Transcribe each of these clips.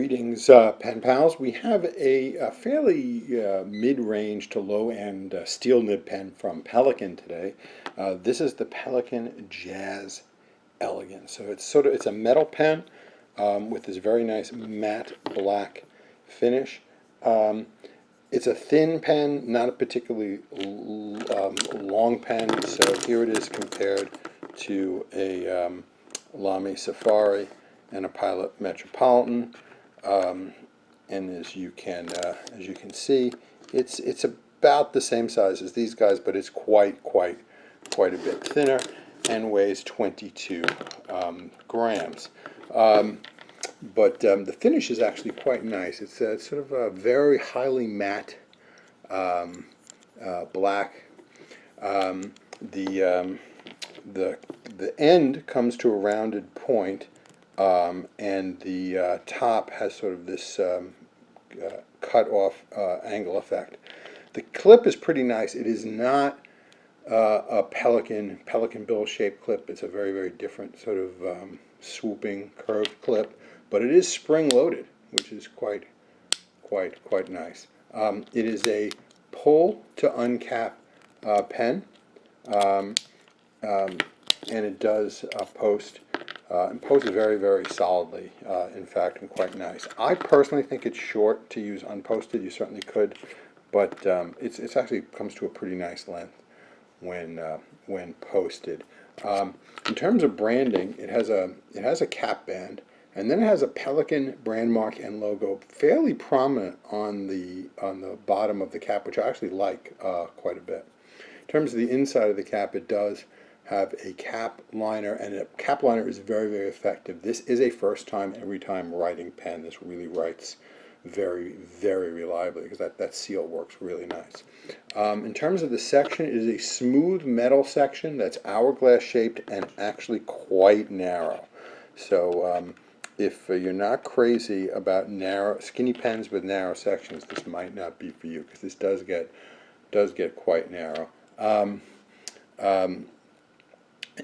Greetings, pen pals. We have a fairly mid-range to low-end steel nib pen from Pelikan today. This is the Pelikan Jazz Elegance. So it's a metal pen with this very nice matte black finish. It's a thin pen, not a particularly long pen. So here it is compared to a Lamy Safari and a Pilot Metropolitan. And as you can see, it's about the same size as these guys, but it's quite a bit thinner and weighs 22 grams. But the finish is actually quite nice. It's sort of a very highly matte black. The end comes to a rounded point. And the top has sort of this cut off angle effect. The clip is pretty nice. It is not a Pelikan bill shaped clip. It's a very different sort of swooping curved clip, but it is spring loaded, which is quite nice. It is a pull to uncap pen, and it does post. And posts very solidly, in fact, and quite nice. I personally think it's short to use unposted. You certainly could, but it's actually comes to a pretty nice length when posted. In terms of branding, it has a cap band, and then it has a Pelikan brand mark and logo fairly prominent on the bottom of the cap, which I actually like quite a bit. In terms of the inside of the cap, it does have a cap liner, and a cap liner is very effective. This is a first time, every time writing pen. This really writes very reliably because that seal works really nice. In terms of the section, it is a smooth metal section that's hourglass shaped and actually quite narrow. So if you're not crazy about skinny pens with narrow sections, this might not be for you, because this does get quite narrow.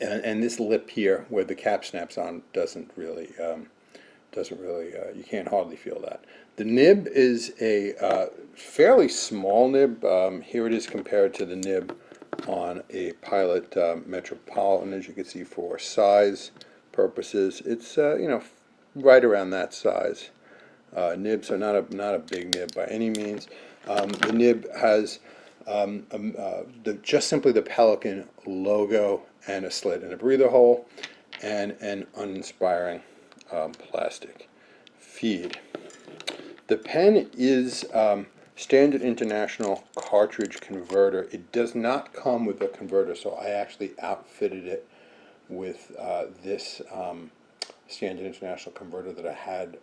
And this lip here, where the cap snaps on, doesn't really, you can't hardly feel that. The nib is a fairly small nib. Here it is compared to the nib on a Pilot Metropolitan. As you can see, for size purposes, it's right around that size nib. So not a big nib by any means. The nib has just simply the Pelikan logo and a slit and a breather hole, and an uninspiring plastic feed. The pen is standard international cartridge converter. It does not come with a converter, so I actually outfitted it with this standard international converter that I had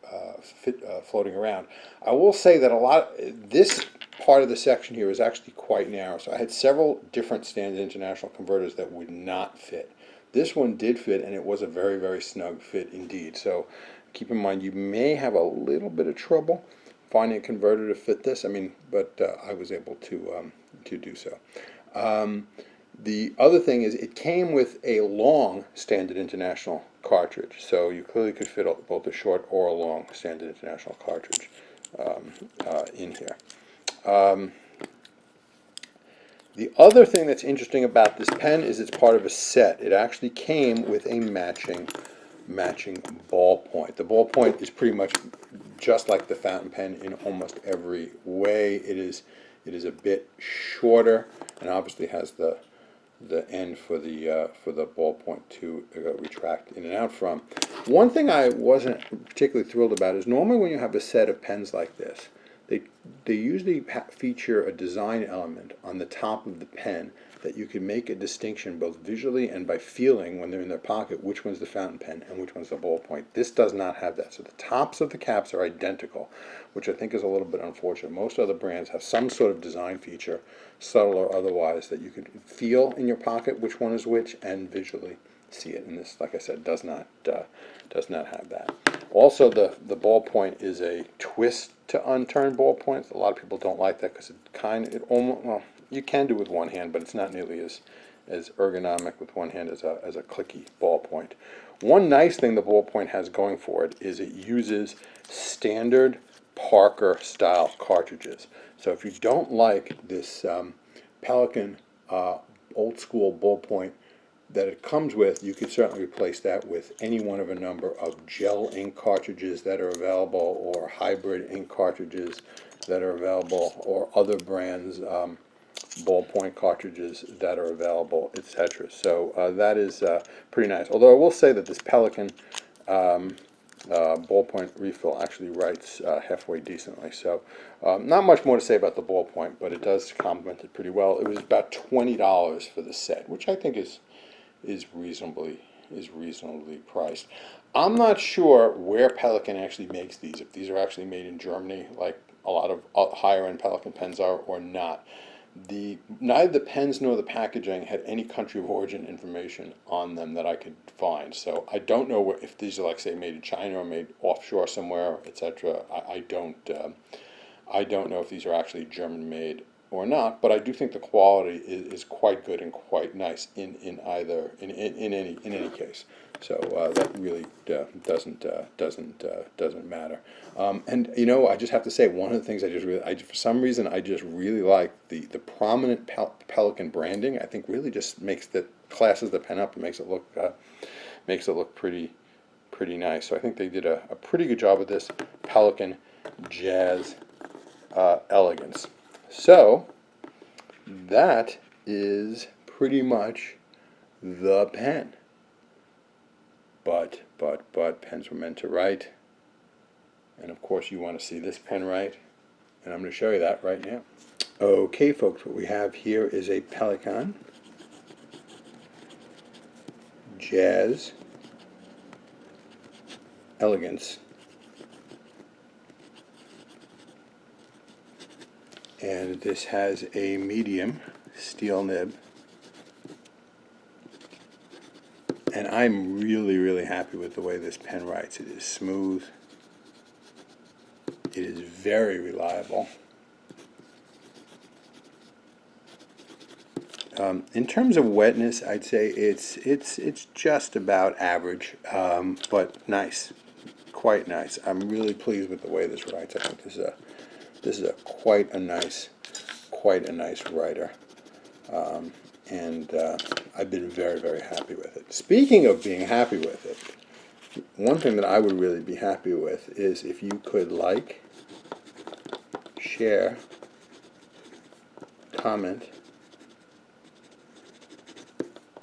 floating around. I will say that this part of the section here is actually quite narrow, so I had several different standard international converters that would not fit. This one did fit, and it was a very snug fit indeed. So keep in mind, you may have a little bit of trouble finding a converter to fit this. But I was able to do so. The other thing is, it came with a long standard international cartridge, so you clearly could fit both a short or a long standard international cartridge in here. The other thing that's interesting about this pen is it's part of a set. It actually came with a matching ballpoint. The ballpoint is pretty much just like the fountain pen in almost every way. It is a bit shorter, and obviously has the end for the ballpoint to retract in and out from. One thing I wasn't particularly thrilled about is, normally when you have a set of pens like this, they usually feature a design element on the top of the pen that you can make a distinction both visually and by feeling when they're in their pocket which one's the fountain pen and which one's the ballpoint. This does not have that. So the tops of the caps are identical, which I think is a little bit unfortunate. Most other brands have some sort of design feature, subtle or otherwise, that you can feel in your pocket which one is which and visually see it. And this, like I said, does not have that. Also, the ballpoint is a twist to unturn ballpoint. A lot of people don't like that because you can do it with one hand, but it's not nearly as ergonomic with one hand as a clicky ballpoint. One nice thing the ballpoint has going for it is it uses standard Parker style cartridges. So if you don't like this Pelikan old school ballpoint that it comes with, you could certainly replace that with any one of a number of gel ink cartridges that are available, or hybrid ink cartridges that are available, or other brands ballpoint cartridges that are available, etc. So that is pretty nice. Although I will say that this Pelikan ballpoint refill actually writes halfway decently. So not much more to say about the ballpoint, but it does complement it pretty well. It was about $20 for the set, which I think is reasonably priced. I'm not sure where Pelikan actually makes these. If these are actually made in Germany, like a lot of higher end Pelikan pens are, or not. Neither the pens nor the packaging had any country of origin information on them that I could find. So I don't know if these are, like, say, made in China or made offshore somewhere, etc. I don't know if these are actually German made or not, but I do think the quality is quite good and quite nice in any case. So that really doesn't matter. And I just have to say, one of the things for some reason I just really like the prominent Pelikan branding. I think really just classes the pen up and makes it look pretty nice. So I think they did a pretty good job with this Pelikan Jazz Elegance. So that is pretty much the pen. But pens were meant to write. And of course you want to see this pen write. And I'm going to show you that right now. Okay, folks, what we have here is a Pelikan Jazz Elegance. And this has a medium steel nib. And I'm really happy with the way this pen writes. It is smooth. It is very reliable. In terms of wetness, I'd say it's just about average, but nice, quite nice. I'm really pleased with the way this writes. I think this is quite a nice writer, and I've been very happy with it. Speaking of being happy with it, one thing that I would really be happy with is if you could like, share, comment,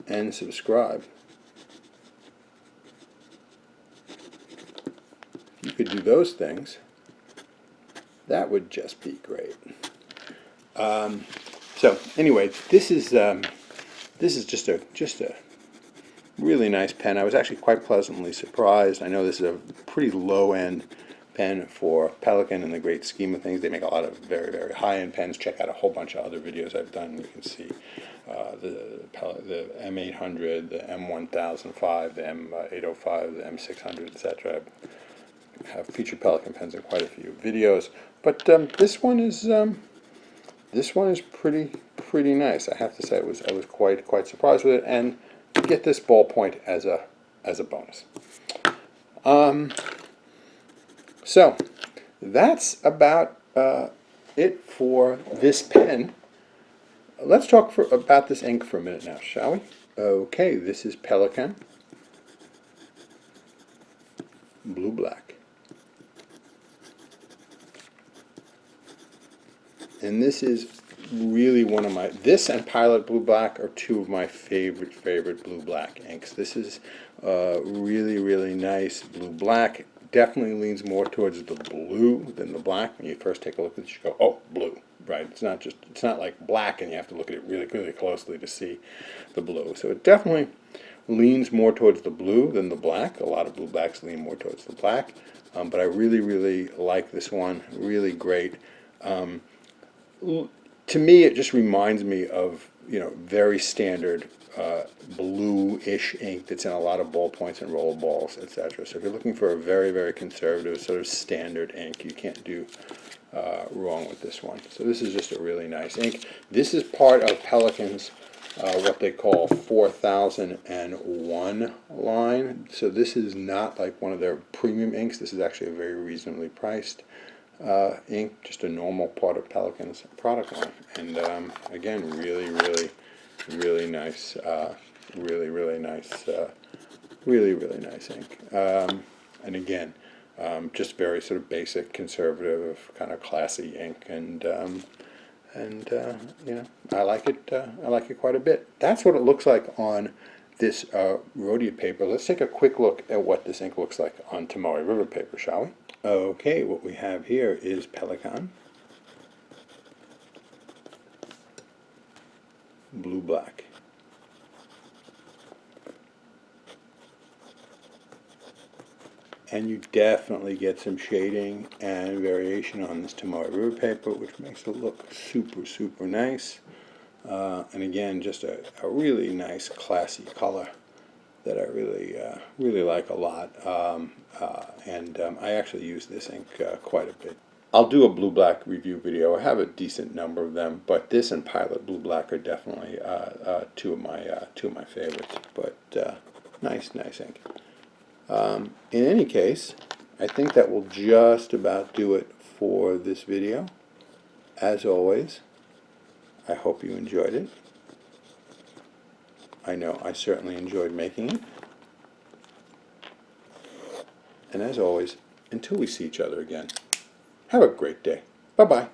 and subscribe. If you could do those things, that would just be great. So anyway, this is just a really nice pen. I was actually quite pleasantly surprised. I know this is a pretty low-end pen for Pelikan in the great scheme of things. They make a lot of very high-end pens. Check out a whole bunch of other videos I've done. You can see the M800, the M1005, the M805, the M600, etc. I have featured Pelikan pens in quite a few videos, but this one is pretty nice. I have to say, I was quite surprised with it, and get this ballpoint as a bonus. So that's about it for this pen. Let's talk about this ink for a minute now, shall we? Okay, this is Pelikan Blue Black. And this is really one of this and Pilot Blue Black are two of my favorite blue black inks. This is really nice blue black. Definitely leans more towards the blue than the black. When you first take a look at this, you go, oh, blue, right? It's not like black and you have to look at it really closely to see the blue. So it definitely leans more towards the blue than the black. A lot of blue blacks lean more towards the black. But I really like this one. Really great. To me, it just reminds me of, very standard blue-ish ink that's in a lot of ballpoints and roll balls, etc. So if you're looking for a very conservative sort of standard ink, you can't do wrong with this one. So this is just a really nice ink. This is part of Pelikan's what they call 4001 line. So this is not like one of their premium inks. This is actually a very reasonably priced ink, just a normal part of Pelikan's product line. And again, really nice, really nice ink. And again, just very sort of basic, conservative, kind of classy ink, and you know, I like it quite a bit. That's what it looks like on this Rhodia paper. Let's take a quick look at what this ink looks like on Tamari River paper, shall we? Okay, what we have here is Pelikan, blue black. And you definitely get some shading and variation on this Tamari River paper, which makes it look super nice. And again, just a really nice, classy color that I really like a lot. I actually use this ink quite a bit. I'll do a blue-black review video. I have a decent number of them, but this and Pilot Blue Black are definitely two of my favorites. But nice ink. In any case, I think that will just about do it for this video. As always, I hope you enjoyed it. I know I certainly enjoyed making it. And as always, until we see each other again, have a great day. Bye-bye.